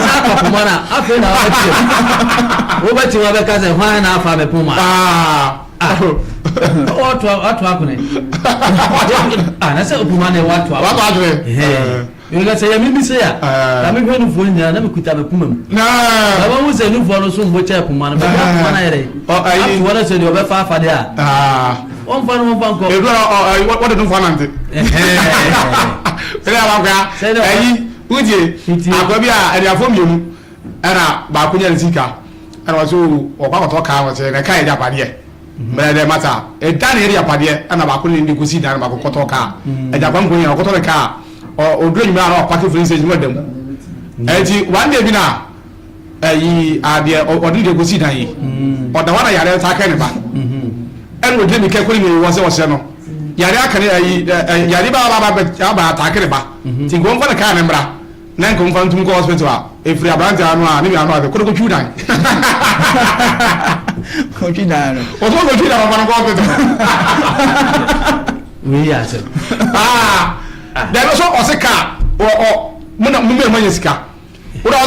sa ko mana afi na wo ba ti wa be ka se hwan na afa be puma watu akune na se puma ne watu Nga say mi say ya. Na me hwenu fo nya na me kuta be puma mu. Na ba mu se nu fo no so mbo cha puma na be puma na yere. Ayi wala se de obe fa fa de a. On fa no fa ko. E do what do for nante. Say ya ba kwa. Ayi uje akwa a ade afo mienu. Era ba ko nya nsika. Era wa so okwa ko to ka wa se na kai ja pade e. Mera de mata. E dan ere ya pade e na ba ko ni ndi kusi dan ba ko to ka. E ja ban ko nya ko to ka. O do nyima na party for instance mo dem enti one day bi na ayi ade o di de go si dan yi o da wana yare ta ka ne ba en wo de mi ke ko ni wo se no yare aka ne ayi yare ba ta ka ne ba ti go mfa na ka ne mbra na nko mfa ntum ko hospital a e free abrante anu a ne mi anu a ko ko chu dan ko chu dan o so ko chu dan ba ko hospital we ya se there was also car or muna mummy sika ora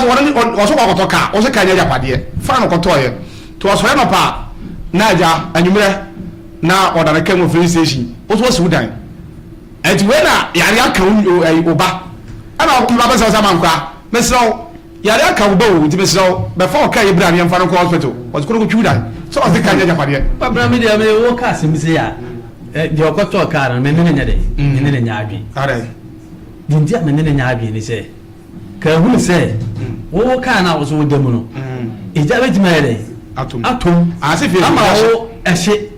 also ko car also ka nya japade fa no kotoye to so na pa na ja anyumre na order ka mo free station also Sudan and when yare aka oba ana ko ba sa man kwa mesro yare aka oba o ti mesro be fa o ka ibra ne fa no hospital o ko chudan so o ka nya japade ba bra me de me wo ka se mi se ya di okoto car me ne nya de ne nya adwi are dindia me ne nya adwi ni se ka hu se wo ka na wo so de mu no eja be jima yere atom asifi ama wo ehye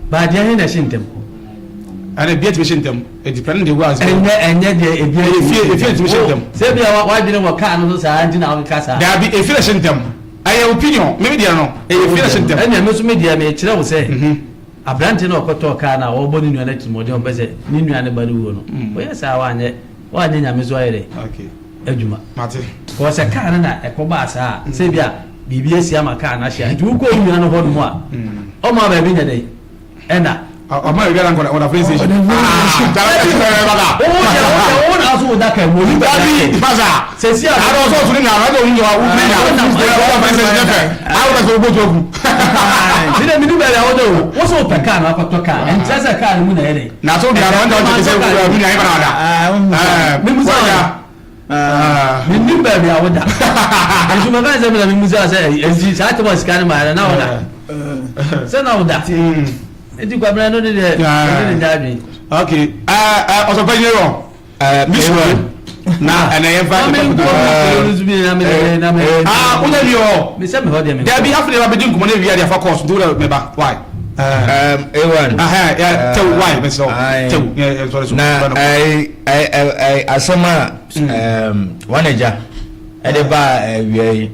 ba dia he na shintem are biet be shintem e depend de was enye de e biet be shintem se bia wa dine wo ka no so sa anji na wo ka sa da bi e fi shintem aye opinion me dia no e fi shintem enye me so me dia me kire wo se abrante na okoto ka na wo boni nua na timode on pese ni nua ne bari wo no wo yesa wa anye nyame zo ayere okay adwuma mate ko se ka na ekoba sa se bia bibia sia maka na hia nti wo ko nua no ho no a o ma ba bi nya dai ena o ma bi ran ko na friend station o na so da ka mo ni ba bi baza se sia aro so tuni na ro nyo wo bi na awo da so bo jogu bile mi dubele awodo wo so peka na akoto ka entasa ka mu na yele na so bia ro ndo se wo mi na ibada mi musa mi dubele awoda nju ma ga se mi musa se ezi sa to was kan ma na woda se na woda eti kwa bra no de de okay o so pa ni ro miss na ana ye fa una bio me se me hode me there be after ba bedin kumo na wi ade fa course do me ba why A1 yeah tell why me so tell yeah sorry so na I asoma waneja ede ba wi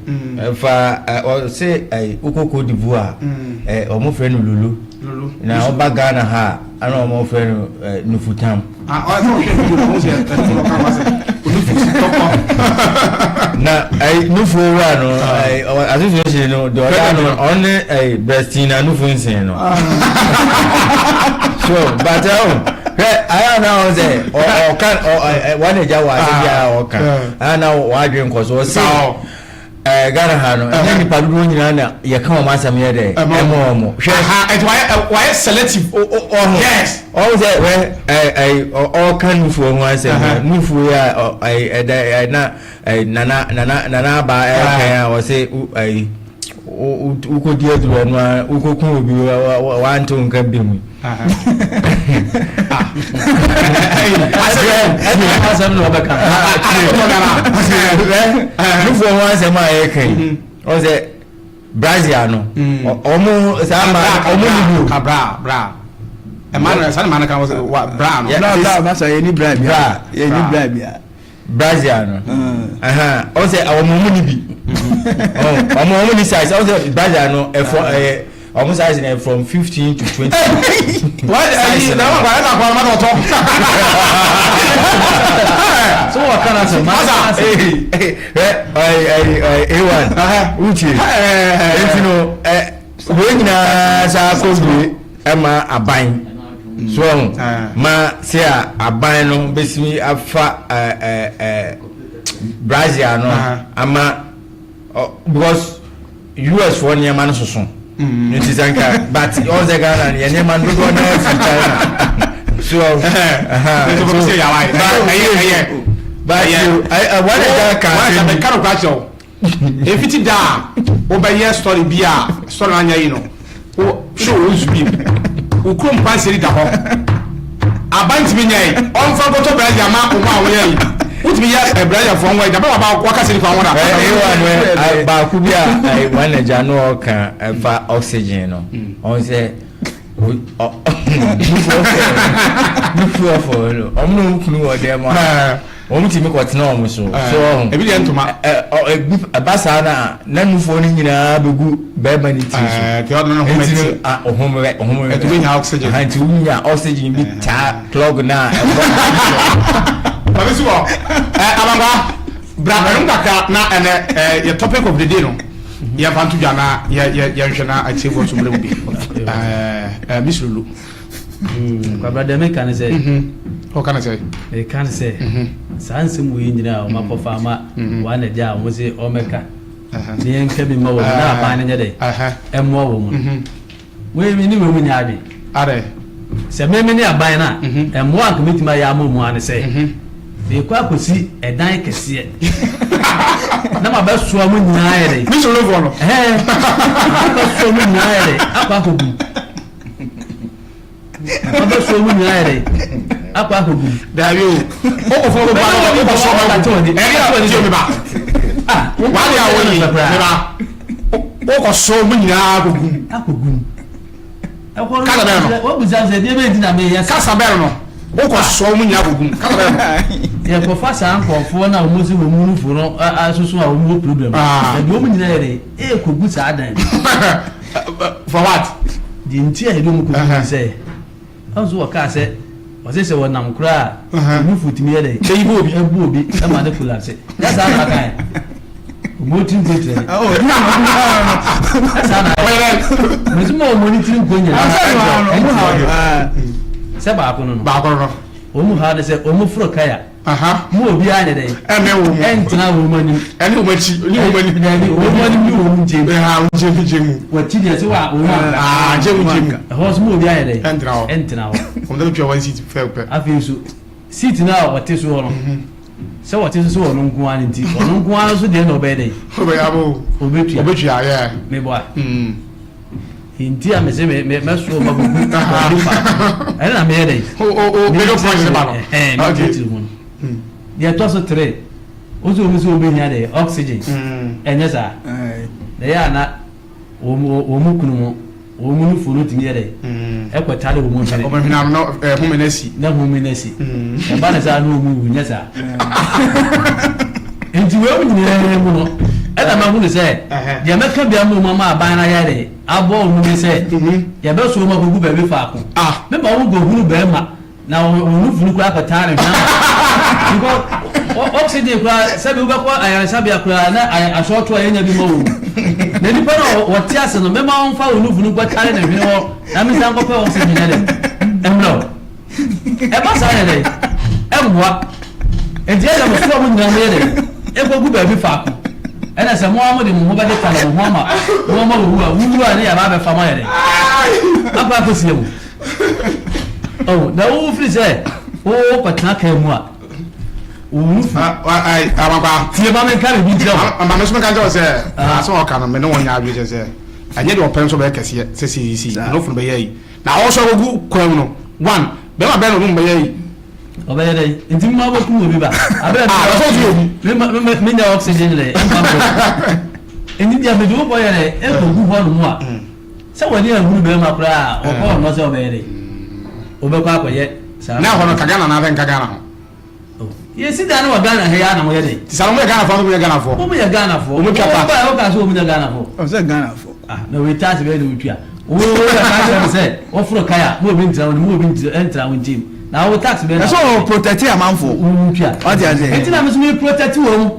fa o se ukoko divoa o mo friend lulu na o ba Ghana ha ana o mo friend nufutam o mo se na nufu wa no association no do no on bestina nufu nsin no so but I know say o kan one eja wa se bia o kan ana wa dwen ko so say Ghana ha no any padudu nyina na ye kan o masam ye de emo hwe it why selective yes all say we all kan nufu o masam nufu ya nana ba kan o say uko dia duro no uko kun obi wa nto nkan bi mu asem no beka nufu wa asem a kan o say Brazil no omo sama omo ni bra emmanuel san man kan bra no bra say ni bra bia ye ni bra bia Brazil no o say omo ni bi omo ni size o say Brazil no almost size from 15 to 20. What? So what can I say? A1. Uchi. You know, when I saw Emma a buying. So, ma say a buying no basically a Brazil no ama because US for near man so so it is anka but all the Ghana near man do go na China so but you I want to kind of question if it da obey story bia story anya you know show us be o krom pan seri da ho abantu bi nyai on fa go to Brazil ma o ma wo yi utimi ya Brazil for one da ba waka seri kwa wona ba ku bia I want to no ka fa oxygen no on say omno kunu o dem omutimi kwatena omo so ebi de ntoma abasa na nufo ni nyina begu beba ni ti so te odno no hometi ohomwe to nya oxygen ha ti nya oxygen bi ta plug na babisu abanga brabelum kaka na your topic of the day no ya vantu jana ya nhena achieve so mrem bi misulu kwa brother me kan say o kan say e kan say sanse mu yinjina o makofa ma wa na ja o se o meka ni enka bi ma wo na ba ne nyade emmo wo mu we mi ni wo mu nya bi are se me ni aban na emmo an komitima ya mo mu an say de kwa kosi edan kese na ma ba so mu nya yere mi so lo no ba so mu nya yere akwa ko bu ba so mu nya yere akwa ko bu dayo o ko fo ba o ko so ba ko ni e ya ti o mi ba wa ya wo ni mi ba o ko so mu nya ko bu kala be no o bu zanze de be dina me ya kasa be no o ko so mu nya ko bu kala be no ya ko fa sa anko na o mo si wo mu fu no asusu a o mu problem e do mu nyina yere e ko bu sa adan for what di nti e do mu ko bu say anzo wa ka say o se wo nam kura mu futimi yere e ibo obi e ma de kula say ya sa na kai o mo tin ko tre sa na me mo mo ni tin ko nya se ba ko no o mu ha de se o mu furo kaya mu obi anya de me wo mu entina wo mani ene wo machi ni wo mani wo mani ni wo mu je wo je wa ti de se wa wo je mu ho so mu obi anya de entina wo o de twa one seat fe pe afi so seat na wa te so no se wa te so no nku an nti no nku an so de no be de o be abo obetu ya me boy inti amese me so ma bu ene na me de o me do point se ba no dia to so 3 ozo mi so be nya de oxygen enye sa de ya na o mu kunu mo o mu nu furu ti ye de e ko tale o mu tale o me na no humanesi e ba na sa no mu nya sa enti we mu nyine mu no e da ma hu ne se dia meka bia mu mama aban na ya de abo o mu se ya be so ma gugu be bi fa ko me ba wo go hunu be ma na o nu furu ko aka tare na because oxygen kwa sabi uga kwa aya sabi akura na ashoto ayenya bi mawu na ni pa no woti ase no me ma onfa onu funu kwa tare na hwene ho na mi san ko pe oxygen na de emlo e ba sa ya de emwa e dia da mo so mo nyina me de e ko gu ba bi fa ko e na se mo amu de mo ba de tale mo ma wu a ni ya ba be fa ma ya de apa ko sie mo oh na wo free say o patna ka mu a amaba tie ba men ka bi tira amba me so kan jo se so o kan me no wonya abi je se anye de open so be kese se CCC no fun be yi na o so go kwan no one be ma be no be yi o be yi nti ma bo ku obi ba abere so ju obi me nya oxygen le eni dia me do boy le e ko gu ho no mu a se wani ahuru be ma kra o ko no se o be yi o be kwa akoye na ho no kagana na ben kagana ho yesi da na wa Ghana he ya na mo ye de ti sala mo ye Ghana fo mo ye Ghana fo o mo ye Ghana fo o mo twa pa o ka so o mo ye Ghana fo o se Ghana fo na we ta se be do twa o ya ka se o furo kaya mo bi ntra mo bi ntra won team na o tax be na so protect amanfo o twa o ti ase enti na mo so me protect wo mo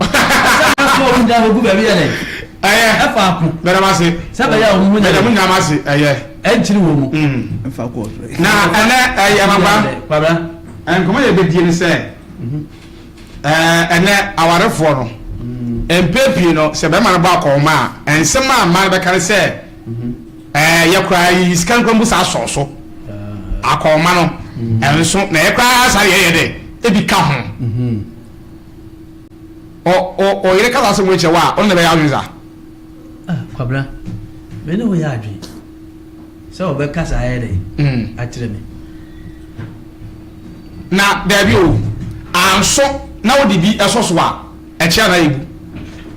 so o nda go ba bi ye e fa ku be na ma se se be ya o mo nya be na ma se entiri wo mo fa ko na ene amaba kwabra en komo ye be die ni se ene awarefo no empepi no se be man ba ko ma ensema man be kan se yakura yi scan kwambu sa so akoma no enso na yakura sa ye de ebi ka ho o yire ka so mo che wa on ne be ya winza kwabra me ne wo ya adwi se o be ka sa ye de akire me na dabi o anso na wo de bi esoso a e chia na yibu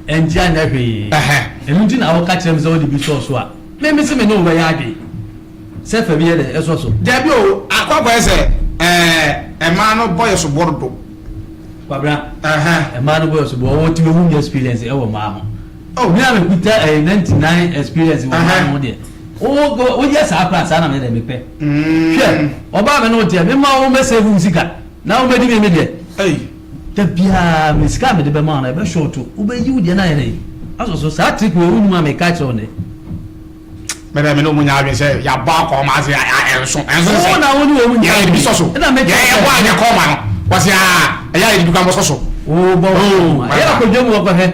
enjia na hwe emunti na wo ka kire me se wo de bi so a me se me ne wo be ya adwi se fa bi ye de esoso dabi o akwakwa ese ma no boy so bordo kwabra ma no boy so bo wo ti wo experience e wo ma ho oh me am kuta 99 experience wo ma ho de o yes akra sa na me de me pe hwe oba me no tie me ma wo me save musika na wo me di me de da bia me sika me de be ma na be short wo be yi wo de na ye aso sa trick wo wu ma me ka che one me no munya abe say ya ba ko ma say enso o na woni wo munya ya bi soso na me ya wa nya ko ma no wasi ya yi bi ka mo soso o bo ya ko jomu ko he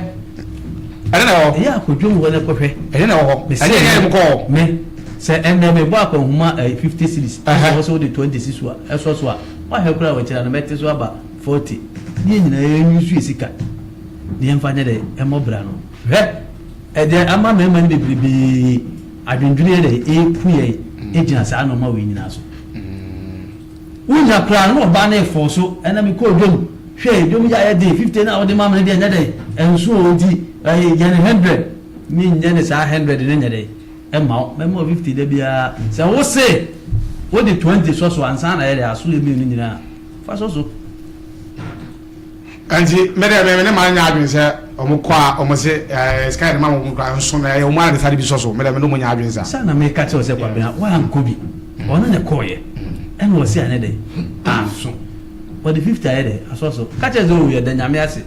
ene na ho ya ko jomu wona ko he ene na ho ene ya mu ko me se ene me bo akọ huma 50 series so de 26 wa eso so a wa he kura wa kira na mete so aba 40 ni nyina ye nyusu esika ni emfa ne de emo bra no he e de ama me man bebrebe adwendwene de ekuye ejina sa no ma we nyina so unya kra no ba na efo so ena me ko dwom hwe dwom ya ye de 50 na o de ma me de nya de enso odi ye 100 ni nya ne sa 100 de nya de ema me 50 de bia se wo se wo de 20 so ansa na ye de aso le mi ni nyina fa so anti me ne ma nya adwen se omo kwa omo se sky ma mo kwa nso na ye o ma de sare bi so me no mo nya adwen sa na me ka che o se kwa bia wa ankobi ona ne koye ene wo se ane de anso wo de 50 aye de aso ka che zo ye de nyame ase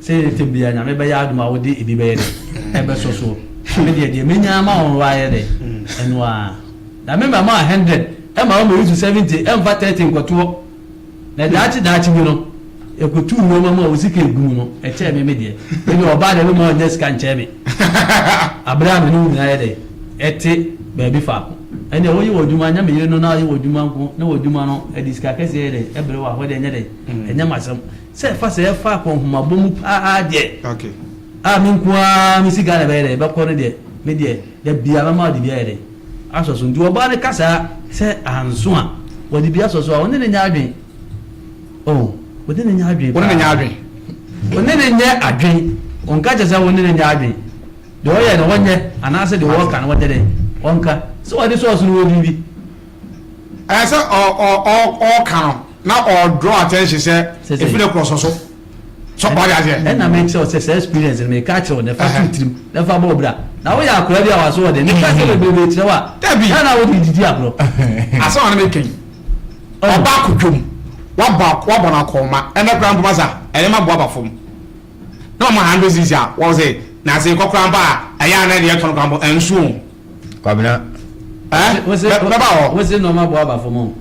se te bia nyame be ya aduma wo de ebi be ye de e be so me de me nya ma on wa ye de eno a na me ma 100 e ma o mo use 70 e mfa 30 nkoto na dachi bi no ekutu no mama o sike egu no e che me de e oba de me mo nya sika nche me abraham no nya ye de ete baby fa ene wo yi woduma nya me yire no na yi woduma nko na woduma no e diska kese ye de e bre wa ho de nya de enya masam se fa ko homa bomu pa de okay min kwa mi sika na be de be ko ne de me de bia mama de bia ye de asoso ndi oba ne kasa se anso a wodi bia soso a woni ne nya adwen oh wodi ne nya adwen woni ne nya adwen onka je se woni ne nya adwen de o ye no wonye anase de wo kan wode de onka so wodi so no wodi bi asa o kan na o draw attention say if you cross so body as e na make sure say experience me catch on the fa trim the fa bobra na wo ya akura bia wa so wode ne ka se bebe tire wa na wo didi abro asa on make kin oba kudwom wa na koma ene kran bumasa ene ma boaba fom na ma handle zizia wo say na say kokran ba aya na de ton kran ensu kwabena wose no ma boaba fom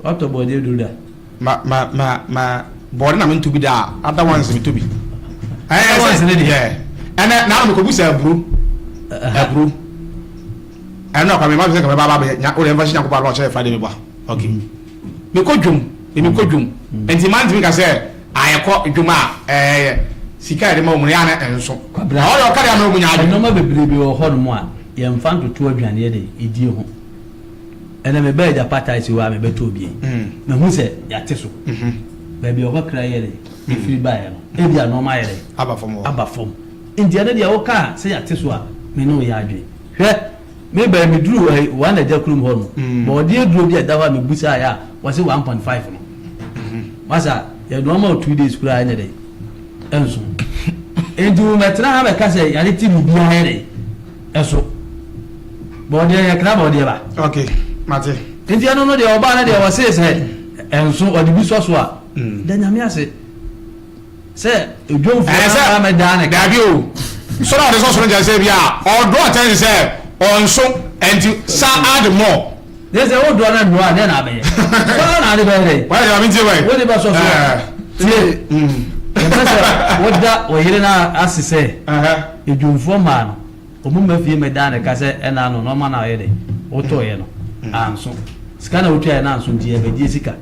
what to body do that ma body na me to be da other ones me to be ones ne yeah and na me ko busa abru ana kwa me ma se ka me baba nya o le mfa nya ko ba lo che fa de me ba okay me ko dwum enti man timi ka se ayeko dwuma sika de ma mu ya na enso na o yo ka de ma mu nya no ma bebrebe o ho no mu a ye mfa ntoto aduane ye de edie ho ene me be ja patai wa me beto bie me hu se ya teso baby o kra ye de ifiri ba ye no e bia no ma ye de aba fom enti ene de o ka se ya teso a me no ya adwe hwe me ba me duru wa na ja kurum ho no bo de duru bia da wa me busa ya was 1.5 no masa ya no ma 2 days kura ene de enso endu metra ha be ka se ya ti mu bia ye de eso bo de ya kra bo de ba okay mate enti ano no de oba na de wa se enso odi bi so a da nyame ase se edwom fo na me da ne da bi o so na de so so nja se bia o do attention se onso enti sa add more they say o do na no a na be so na de be re why you mean say why we de ba so woda oyire na asise edwumfo ma no omuma fie medane ka se ena no no ma na oyire wotoye no anso sika na wotua na anso ntie be sika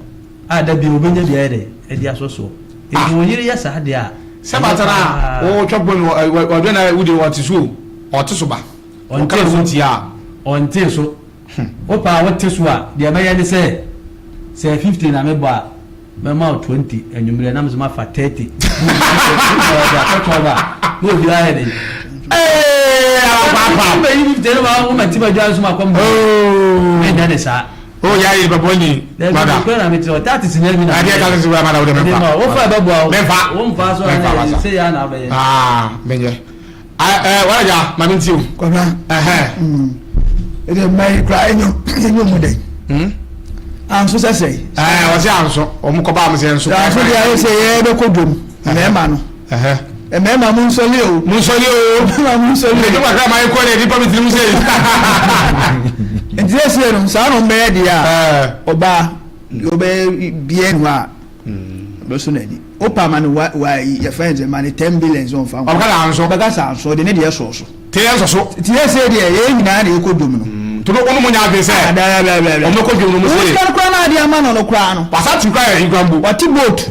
ada bi obenya bi ayire e dia soso edu oyire ya sa de a sebatara wo twobon wo de na wudi watisu otiso ba onte so ntia onte so opa wotiso a de ba ya ni se 50 na me ba me ma 20 enyumire na mzuma fa 30 no bi la he papa me yi 50 na ma ti ba jwa so ma ko mo me dane sa ya yi baboni mada ko na me ti o 30 sinel mi na ade ka se mada o de me fa o fa ba bo me fa o mfa so se ya na ba ye menye wala ja ma mi ti o ko na ede mai kra enyo mu dai anso sese o se anso o mu ko ba mo se anso anso dia se ye be ko dum me ma no me ma mun so le o mun so le ni ba ka mai ko le di pa mi ti mu se ndie se no sa no me dia oba obe bien wa do so na di opa ma no wa ye friends ma ni 10 billion on fa o ka la anso ba ka sa anso de ne dia so te anso so ti se dia ye nyina na e ko dum no to no mo nya be se o mo ko bi no mo se o ka na dia ma no kra no pasa ti kwa e gwambo wati boat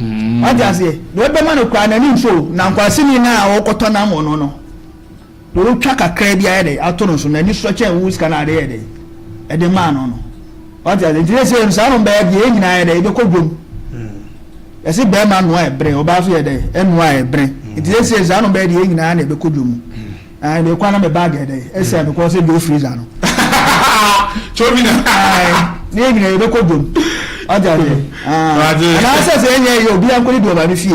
Wajase, do be ma no kwa na ni so na nkwase ni na wokoto na mo no no. Do twa kakra bia ye de ato no so na ni so che wu ska na de ye de. E de ma no no. Wajase, dire se no sa no be ye nyina ye de be ko dwom. Ese be ma no e bre, oba so ye de, enu a e bre. Dire se sa no be de ye nyina na be ko dwom. Ah, be kwa na me bag ye de. Ese be ko se do freezer no. Chobi na. Ni nyina ye be ko dwom. Ajade na se se enye yo obi ankoli do ba ni fie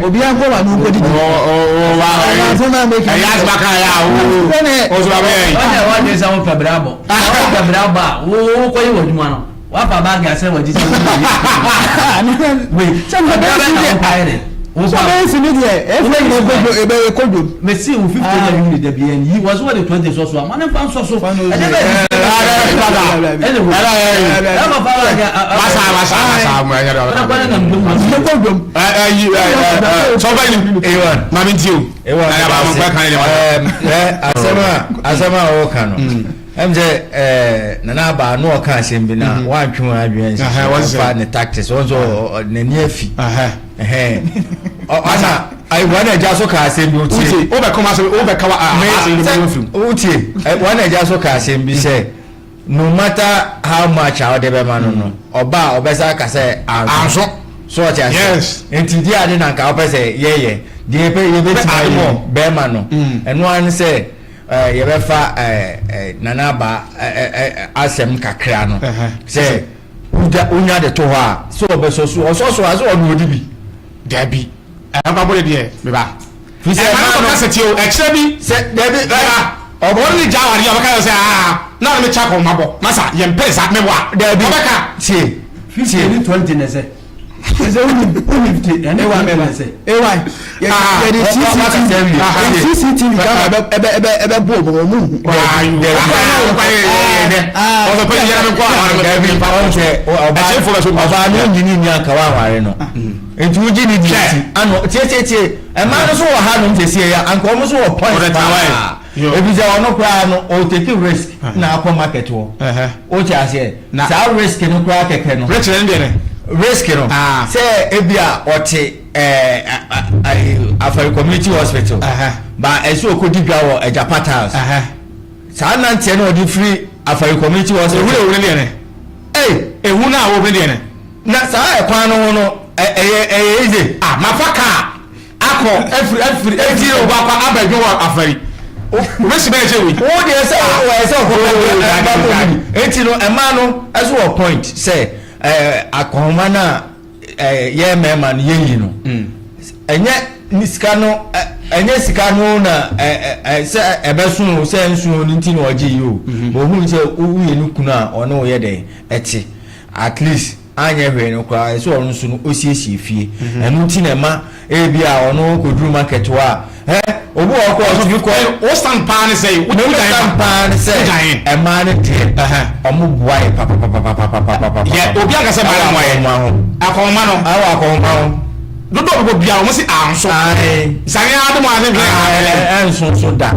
obi ankoli wa no kodi wa so na make ya zbaka ya o so ba wa de sa won fabrabo wo ko yi woduma no wa fa ba ga se wodi se we se na ba ni o so ba si ni de e fe ni ko do me si u 50 na yuni de bien yi was what the 20 so so man fa so so e de be asema o kanu emje nana ba no ka sembi na wa twun adwen fa ne tactics onzo Anigyie Fie asa ai wana ja so ka sembi o be come o be kawa uti wana ja so ka sembi se no matter how much our de be manu no oba obesa ka se anso so yes enti di ade na ka opese ye di pe ye be ti be manu eno an se ye be fa nana ba asem kakra no se unya de to ha so obeso so aso onu odibi dabi aba bo de be ba fi se ma ka se ti o extra bi se dabi obon ni jawari abaka se na me chako mabo masa ye mpesa me wa dabi abaka tie 20 ne se ese uni ene wa me se ewa ye di CCTV ebe bo mu o pe ya me kwa dabi pa on se oba ni ni aka wa ware no enti uji ni di ano tie e ma no so wo ha no ntese ya anko mo so wo point ebi je ono kra no o take risk na akọ market wo o cha se sa risk no kra keke no risk no say ebia ote Afari community hospital ba eso okodibia wo Ejapata sa na ntie no di free Afari community hospital ewure ne ehu na wo be ne na sa ekwan no no easy mafaka akọ every o ba kwa abadwo wo Afari Wesi be je we o de say o say ko enti no ema no eso o point say akoma na ye mema no ye yi no enye nisika no enye sika no na say ebesun say nsu no nti no oje yi o bo hu say uye no kunu a ono o ye de eti at least anya hwe no kwa so onu su no osiesie fie enu nti na ma ebia ono koduru market wa obu ọkọ ọtún kọ o stand pan say o stand pan say e man de omo bua e papa yeah obi aka say mara mo ye akoma no akoma no dodo obo bia o mo si anso sanya adu mo ase enso so da